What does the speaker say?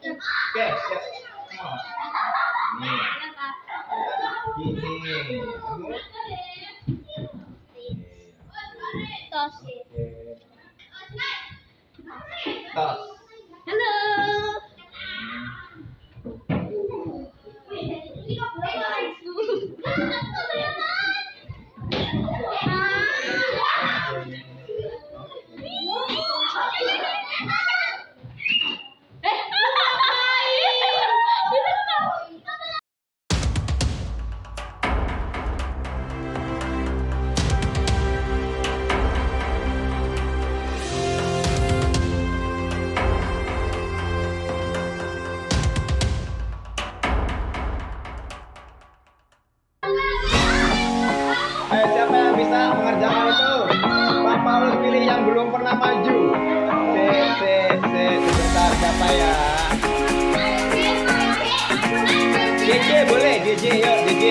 Oke, siap. Nih. Gini. Kamu? Tos. Tos. Halo. Ayo, siapa yang bisa mengerjakan itu? Pak Paulus pilih yang belum pernah maju. Sebentar, siapa ya? JJ boleh, JJ, yuk JJ.